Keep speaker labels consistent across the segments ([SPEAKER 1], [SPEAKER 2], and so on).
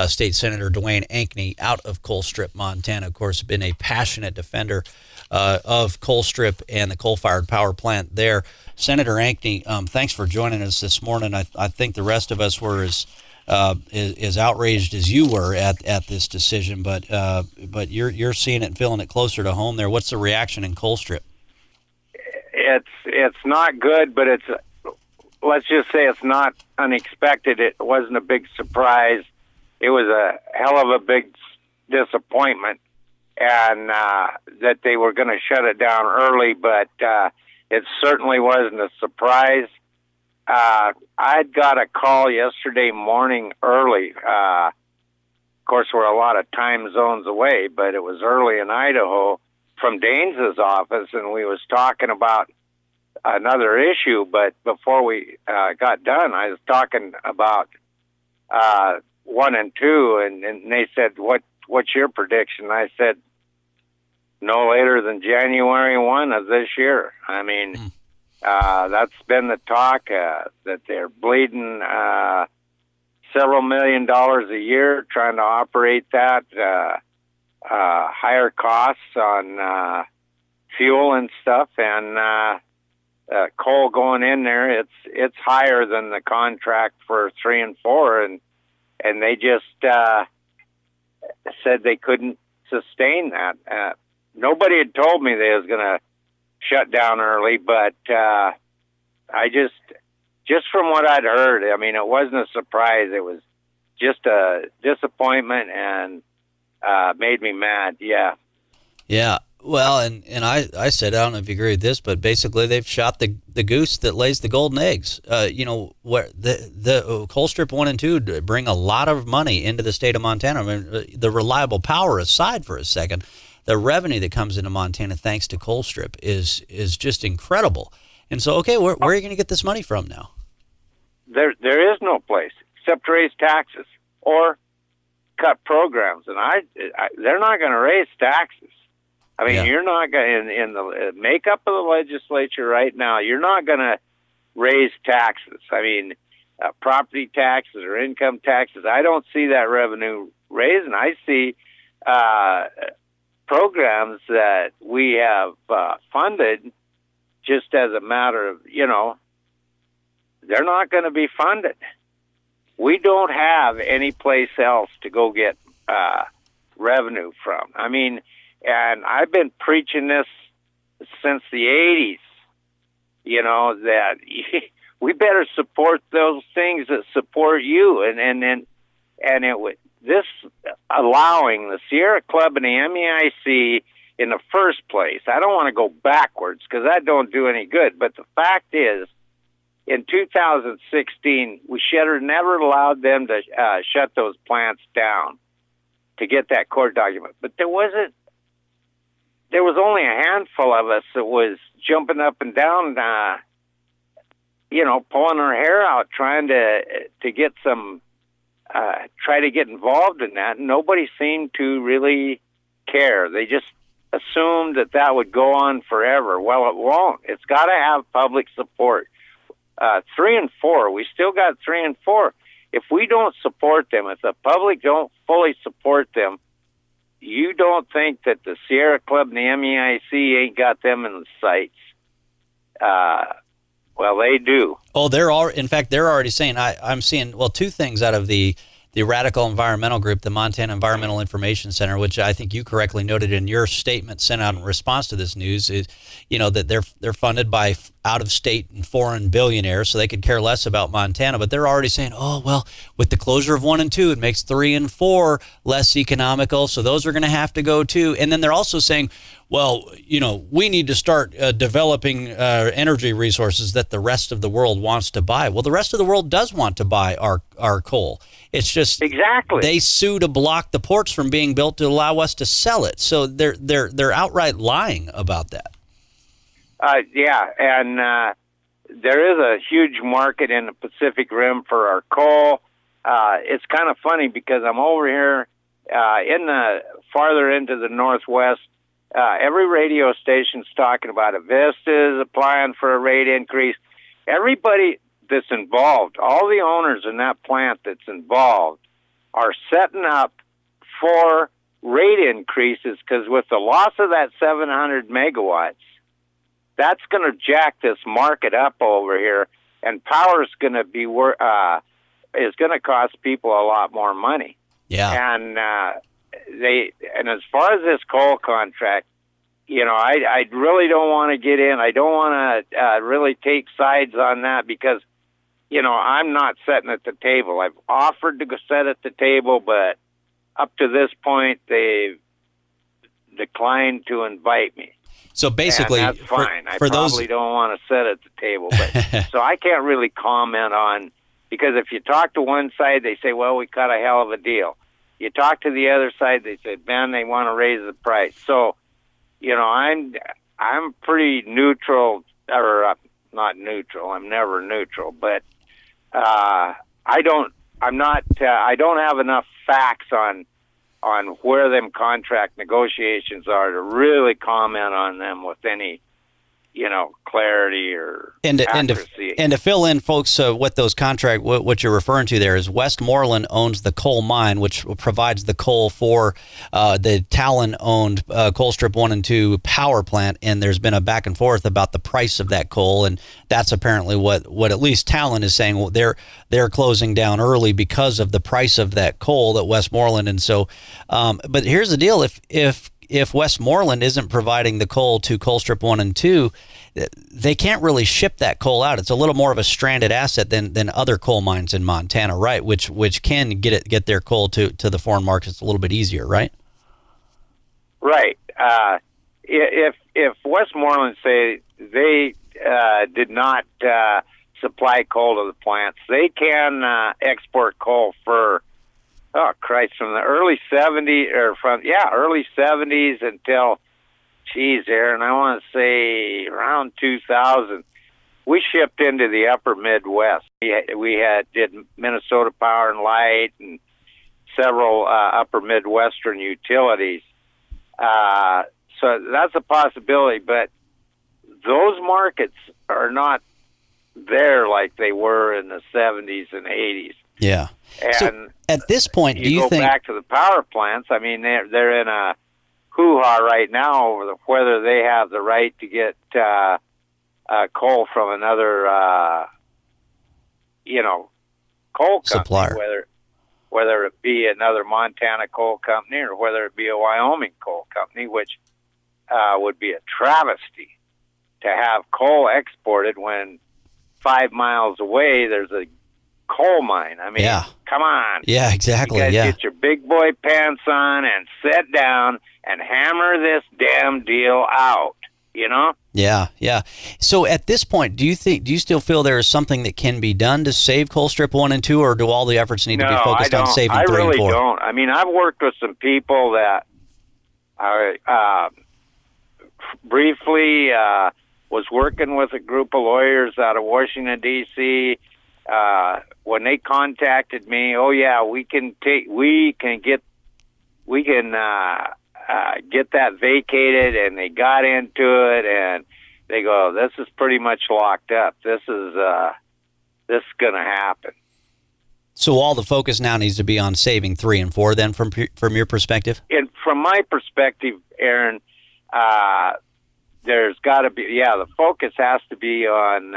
[SPEAKER 1] State Senator Duane Ankney out of Colstrip, Montana. Of course, been a passionate defender of Colstrip and the coal-fired power plant there. Senator Ankney, thanks for joining us this morning. I think the rest of us were as outraged as you were at this decision, but you're seeing it and feeling it closer to home there. What's the reaction in Colstrip?
[SPEAKER 2] It's not good, but let's just say it's not unexpected. It wasn't a big surprise. It was a hell of a big disappointment, and that they were going to shut it down early, but it certainly wasn't a surprise. I'd got a call yesterday morning early. Of course, we're a lot of time zones away, but it was early in Idaho from Danes' office, and we was talking about another issue. But before we got done, I was talking about 1 and 2, and they said, "What's your prediction?" I said, "No later than January 1 of this year." I mean, that's been the talk, that they're bleeding several $1 million a year trying to operate that, higher costs on fuel and stuff, and coal going in there. It's higher than the contract for 3 and 4, and they just said they couldn't sustain that. Nobody had told me they was going to shut down early, but I just from what I'd heard, I mean, it wasn't a surprise. It was just a disappointment, and made me mad. Yeah.
[SPEAKER 1] Well, and I said, I don't know if you agree with this, but basically they've shot the goose that lays the golden eggs. Where the Colstrip 1 and 2 bring a lot of money into the state of Montana. I mean, the reliable power aside for a second, the revenue that comes into Montana thanks to Colstrip is just incredible. And so, okay, where are you going to get this money from now?
[SPEAKER 2] There is no place except raise taxes or cut programs, and they're not going to raise taxes. I mean, You're not going in the makeup of the legislature right now. You're not going to raise taxes. I mean, property taxes or income taxes. I don't see that revenue raising. I see programs that we have funded just as a matter of, they're not going to be funded. We don't have any place else to go get revenue from. I mean, and I've been preaching this since the 80s, that we better support those things that support you. And it would, this allowing the Sierra Club and the MEIC in the first place, I don't want to go backwards because that don't do any good. But the fact is, in 2016, we should have never allowed them to shut those plants down to get that court document. But there was only a handful of us that was jumping up and down, pulling our hair out, trying to get some, try to get involved in that. And nobody seemed to really care. They just assumed that would go on forever. Well, it won't. It's got to have public support. 3 and 4, we still got 3 and 4. If we don't support them, if the public don't fully support them, you don't think that the Sierra Club and the MEIC ain't got them in the sights. Well, they do.
[SPEAKER 1] Oh, they're already saying, I'm seeing, two things out of the Radical Environmental Group, the Montana Environmental Information Center, which I think you correctly noted in your statement sent out in response to this news, is, that they're funded by out-of-state and foreign billionaires, so they could care less about Montana. But they're already saying, with the closure of 1 and 2, it makes 3 and 4 less economical, so those are going to have to go too. And then they're also saying, we need to start developing energy resources that the rest of the world wants to buy. Well, the rest of the world does want to buy our coal. It's just
[SPEAKER 2] exactly
[SPEAKER 1] they sue to block the ports from being built to allow us to sell it. So they're outright lying about that.
[SPEAKER 2] And there is a huge market in the Pacific Rim for our coal. It's kind of funny because I'm over here farther into the Northwest. Every radio station's talking about it. Vista is applying for a rate increase. Everybody that's involved, all the owners in that plant that's involved, are setting up for rate increases, because with the loss of that 700 megawatts, that's going to jack this market up over here, and power is going to be is going to cost people a lot more money.
[SPEAKER 1] Yeah,
[SPEAKER 2] and as far as this coal contract, I really don't want to get in. I don't want to really take sides on that, because I'm not sitting at the table. I've offered to go sit at the table, but up to this point, they've declined to invite me.
[SPEAKER 1] So basically,
[SPEAKER 2] and that's fine. I
[SPEAKER 1] for
[SPEAKER 2] probably don't want to sit at the table, but so I can't really comment on, because if you talk to one side, they say, "Well, we got a hell of a deal." You talk to the other side, they say, "Ben, they want to raise the price." So, I'm pretty neutral, or not neutral. I'm never neutral, but I don't have enough facts on where them contract negotiations are to really comment on them with any, clarity or accuracy.
[SPEAKER 1] And to fill in, folks, what those what you're referring to there is Westmoreland owns the coal mine, which provides the coal for the Talon-owned Colstrip 1 and 2 power plant, and there's been a back and forth about the price of that coal, and that's apparently what at least Talon is saying. Well, they're closing down early because of the price of that coal that Westmoreland, and so. But here's the deal: if Westmoreland isn't providing the coal to Colstrip 1 and 2, they can't really ship that coal out. It's a little more of a stranded asset than other coal mines in Montana, right? Which can get their coal to the foreign markets a little bit easier, right?
[SPEAKER 2] Right. If Westmoreland say they did not supply coal to the plants, they can export coal for, oh Christ, from the early 70s early 70s until, Aaron, I want to say around 2000. We shipped into the upper Midwest. We did Minnesota Power and Light and several upper Midwestern utilities. So that's a possibility, but those markets are not there like they were in the 70s and 80s.
[SPEAKER 1] Yeah.
[SPEAKER 2] And
[SPEAKER 1] so at this point, do you
[SPEAKER 2] go
[SPEAKER 1] think
[SPEAKER 2] back to the power plants? I mean, they're in a hoo-ha right now over whether they have the right to get coal from another, coal company,
[SPEAKER 1] supplier,
[SPEAKER 2] whether it be another Montana coal company or whether it be a Wyoming coal company, which would be a travesty to have coal exported when 5 miles away there's a coal mine. I mean, Come on.
[SPEAKER 1] Yeah, exactly.
[SPEAKER 2] You guys get your big boy pants on and sit down and hammer this damn deal out,
[SPEAKER 1] Yeah. So at this point, do you still feel there is something that can be done to save Colstrip 1 and 2, or do all the efforts need to be focused on saving 3 and 4?
[SPEAKER 2] I really don't. I mean, I've worked with some people that briefly was working with a group of lawyers out of Washington, D.C., when they contacted me, we can get that vacated, and they got into it, and they go, this is pretty much locked up. This is going to happen.
[SPEAKER 1] So all the focus now needs to be on saving 3 and 4, then, from your perspective?
[SPEAKER 2] And from my perspective, Aaron, there's got to be, the focus has to be on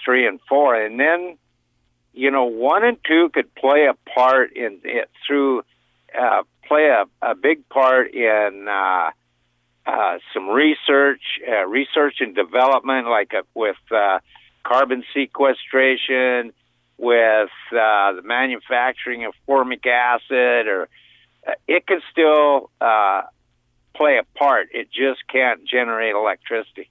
[SPEAKER 2] 3 and 4, and then 1 and 2 could play a part in it through play a big part in some research and development, like with carbon sequestration, with the manufacturing of formic acid, or it can still play a part. It just can't generate electricity.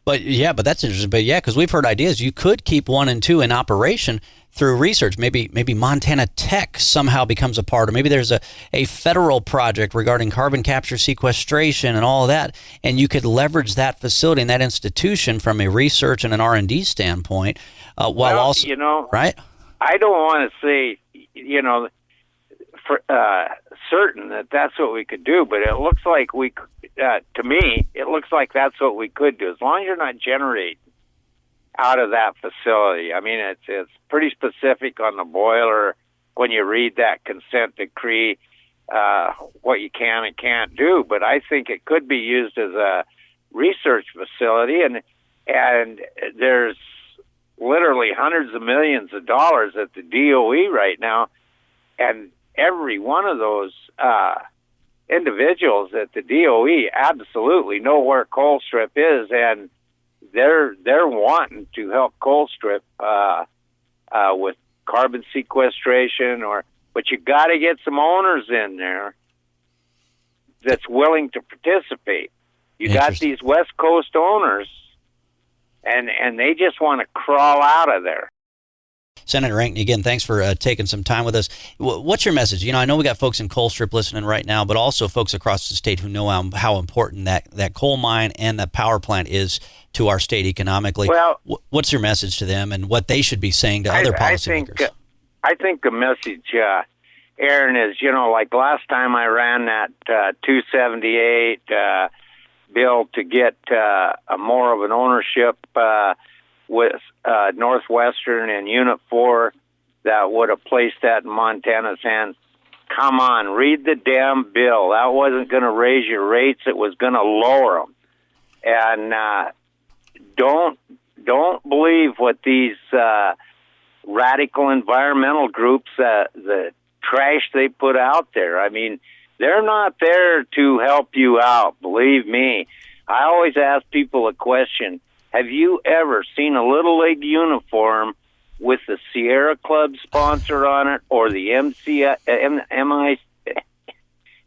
[SPEAKER 1] But that's interesting. But because we've heard ideas, you could keep 1 and 2 in operation through research. Maybe Montana Tech somehow becomes a part, or maybe there's a federal project regarding carbon capture sequestration and all of that, and you could leverage that facility and that institution from a research and an R&D standpoint, while also, right?
[SPEAKER 2] I don't want to say, for certain that that's what we could do, but it looks like to me, it looks like that's what we could do, as long as you're not generating out of that facility. I mean, it's pretty specific on the boiler when you read that consent decree, what you can and can't do. But I think it could be used as a research facility, and there's literally hundreds of millions of dollars at the DOE right now, and every one of those individuals at the DOE absolutely know where Colstrip is, and they're wanting to help Colstrip with carbon sequestration, but you got to get some owners in there that's willing to participate. You got these West Coast owners, and they just want to crawl out of there.
[SPEAKER 1] Senator Ankney, again, thanks for taking some time with us. What's your message? You know, I know we got folks in Colstrip listening right now, but also folks across the state who know how important that coal mine and that power plant is to our state economically.
[SPEAKER 2] Well,
[SPEAKER 1] what's your message to them and what they should be saying to other policymakers?
[SPEAKER 2] I think the message, Aaron, is, you know, like last time I ran that 278 bill to get more of an ownership with Northwestern and Unit 4 that would have placed that in Montana's hands. Come on, read the damn bill. That wasn't going to raise your rates. It was going to lower them. And don't believe what these radical environmental groups, the trash they put out there. I mean, they're not there to help you out, believe me. I always ask people a question. Have you ever seen a Little League uniform with the Sierra Club sponsor on it or the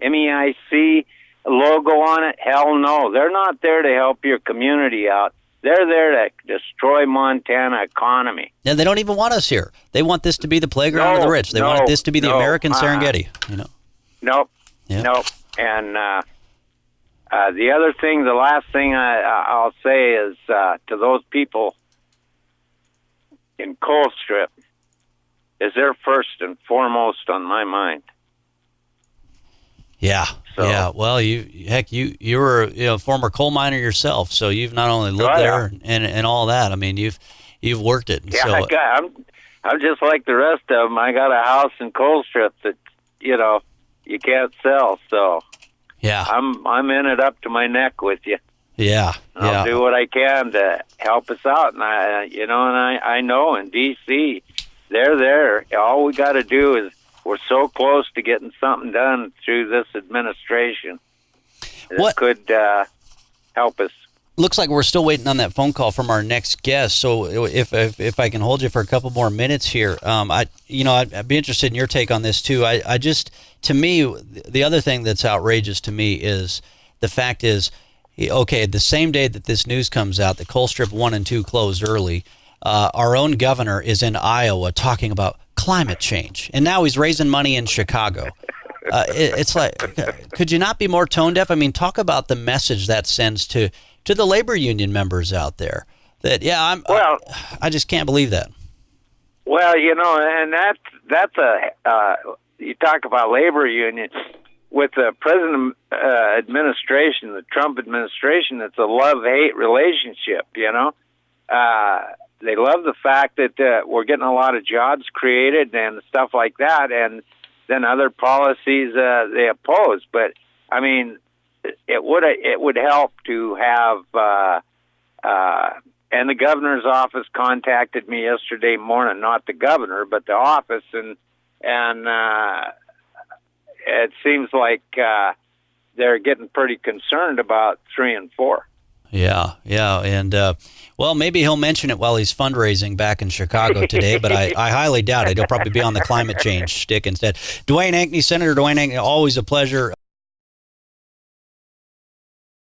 [SPEAKER 2] MEIC logo on it? Hell no. They're not there to help your community out. They're there to destroy Montana economy.
[SPEAKER 1] Yeah, they don't even want us here. They want this to be the playground of the rich. They want this to be the American Serengeti. You know.
[SPEAKER 2] Nope. Yeah. Nope. And the other thing, the last thing I'll say is to those people in Colstrip, is they're first and foremost on my mind.
[SPEAKER 1] Yeah. So, yeah. Well, you were a former coal miner yourself, so you've not only lived there and all that. I mean, you've worked it.
[SPEAKER 2] Yeah.
[SPEAKER 1] So,
[SPEAKER 2] I'm just like the rest of them. I got a house in Colstrip that you can't sell. So
[SPEAKER 1] yeah,
[SPEAKER 2] I'm in it up to my neck with you.
[SPEAKER 1] Yeah.
[SPEAKER 2] I'll do what I can to help us out, and I know in D.C. they're there. All we got to do is. We're so close to getting something done through this administration. That could help us.
[SPEAKER 1] Looks like we're still waiting on that phone call from our next guest. So if I can hold you for a couple more minutes here, I'd be interested in your take on this too. To me, the other thing that's outrageous to me is the fact is, okay, the same day that this news comes out, that Colstrip 1 and 2 closed early, our own governor is in Iowa talking about climate change, and now he's raising money in Chicago. It's like, could you not be more tone deaf? I mean, talk about the message that sends to the labor union members out there. That I just can't believe that.
[SPEAKER 2] Well, and that's you talk about labor unions with the present administration, the Trump administration. It's a love-hate relationship. They love the fact that we're getting a lot of jobs created and stuff like that, and then other policies they oppose. But I mean, it would help to have. And the governor's office contacted me yesterday morning, not the governor, but the office, and it seems like they're getting pretty concerned about 3 and 4.
[SPEAKER 1] Yeah, and well, maybe he'll mention it while he's fundraising back in Chicago today, but I highly doubt it. He'll probably be on the climate change stick instead. Duane Ankney, Senator Duane Ankney, always a pleasure.